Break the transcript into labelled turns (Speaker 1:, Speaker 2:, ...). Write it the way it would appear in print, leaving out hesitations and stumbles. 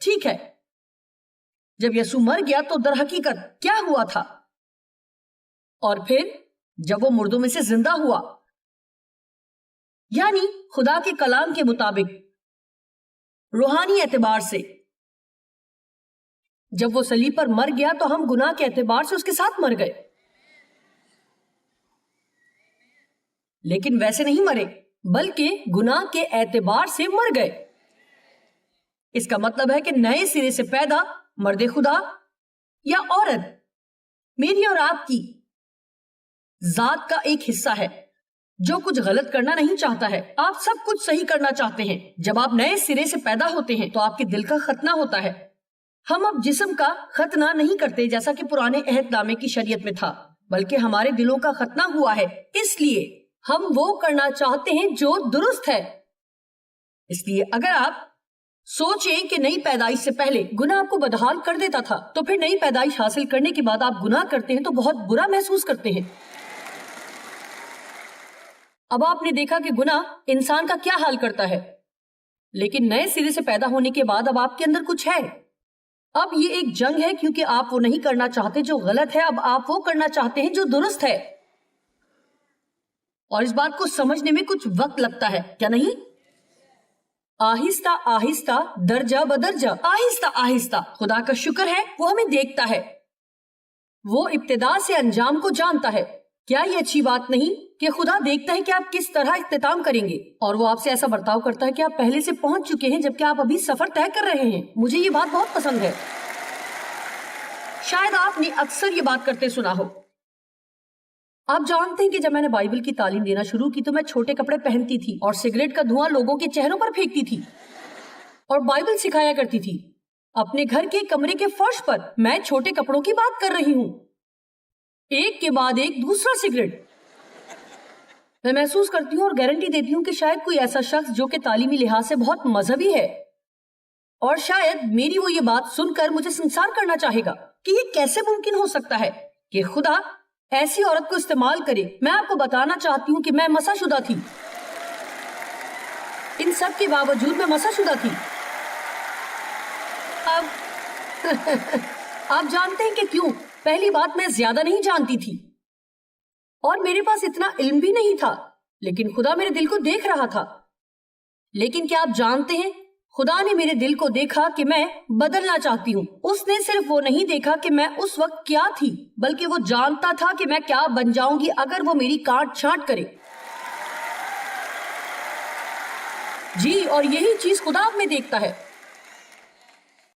Speaker 1: ٹھیک ہے، جب یسوع مر گیا تو در حقیقت کیا ہوا تھا؟ اور پھر جب وہ مردوں میں سے زندہ ہوا، یعنی خدا کے کلام کے مطابق روحانی اعتبار سے جب وہ صلیب پر مر گیا تو ہم گناہ کے اعتبار سے اس کے ساتھ مر گئے، لیکن ویسے نہیں مرے بلکہ گناہ کے اعتبار سے مر گئے۔ اس کا مطلب ہے کہ نئے سرے سے پیدا مرد خدا یا عورت میری اور آپ کی ذات کا ایک حصہ ہے جو کچھ غلط کرنا نہیں چاہتا ہے۔ آپ سب کچھ صحیح کرنا چاہتے ہیں۔ جب آپ نئے سرے سے پیدا ہوتے ہیں تو آپ کے دل کا ختنہ ہوتا ہے۔ ہم اب جسم کا ختنہ نہیں کرتے جیسا کہ پرانے عہد نامے کی شریعت میں تھا، بلکہ ہمارے دلوں کا ختنہ ہوا ہے، اس لیے ہم وہ کرنا چاہتے ہیں جو درست ہے۔ اس لیے اگر آپ سوچیں کہ نئی پیدائش سے پہلے گناہ آپ کو بدحال کر دیتا تھا تو پھر نئی پیدائش حاصل کرنے کے بعد آپ گناہ کرتے ہیں تو بہت برا محسوس کرتے ہیں۔ اب آپ نے دیکھا کہ گناہ انسان کا کیا حال کرتا ہے، لیکن نئے سرے سے پیدا ہونے کے بعد اب آپ کے اندر کچھ ہے۔ اب یہ ایک جنگ ہے کیونکہ آپ وہ نہیں کرنا چاہتے جو غلط ہے، اب آپ وہ کرنا چاہتے ہیں جو درست ہے۔ اور اس بات کو سمجھنے میں کچھ وقت لگتا ہے، کیا نہیں؟ آہستہ آہستہ، درجہ بدرجہ، آہستہ آہستہ۔ خدا کا شکر ہے وہ ہمیں دیکھتا ہے، وہ ابتدا سے انجام کو جانتا ہے۔ کیا یہ اچھی بات نہیں کہ خدا دیکھتا ہے کہ آپ کس طرح اختتام کریں گے، اور وہ آپ سے ایسا برتاؤ کرتا ہے کہ آپ پہلے سے پہنچ چکے ہیں جبکہ آپ ابھی سفر طے کر رہے ہیں۔ مجھے یہ بات بہت پسند ہے۔ شاید آپ نے اکثر یہ بات کرتے سنا ہو۔ آپ جانتے ہیں کہ جب میں نے بائبل کی تعلیم دینا شروع کی تو میں چھوٹے کپڑے پہنتی تھی اور سگریٹ کا دھواں لوگوں کے چہروں پر پھینکتی تھی اور بائبل سکھایا کرتی تھی۔ اپنے گھر کے کمرے کے فرش پر میں چھوٹے کپڑوں کی بات کر رہی ہوں، ایک کے بعد ایک دوسرا سگریٹ۔ میں محسوس کرتی ہوں اور گارنٹی دیتی ہوں کہ شاید کوئی ایسا شخص جو کہ تعلیمی لحاظ سے بہت مذہبی ہے اور شاید میری وہ یہ بات سن کر مجھے سنسار کرنا چاہے گا کہ یہ کیسے ممکن ہو سکتا ہے کہ خدا ایسی عورت کو استعمال کرے۔ میں آپ کو بتانا چاہتی ہوں کہ میں مسح شدہ تھی، ان سب کے باوجود میں مسح شدہ تھی۔ اب آپ جانتے ہیں کہ کیوں؟ پہلی بات، میں زیادہ نہیں جانتی تھی اور میرے پاس اتنا علم بھی نہیں تھا، لیکن خدا میرے دل کو دیکھ رہا تھا۔ لیکن کیا آپ جانتے ہیں، خدا نے میرے دل کو دیکھا کہ میں بدلنا چاہتی ہوں۔ اس نے صرف وہ نہیں دیکھا کہ میں اس وقت کیا تھی، بلکہ وہ جانتا تھا کہ میں کیا بن جاؤں گی اگر وہ میری کاٹ چھانٹ کرے۔ جی، اور یہی چیز خدا آپ میں دیکھتا ہے۔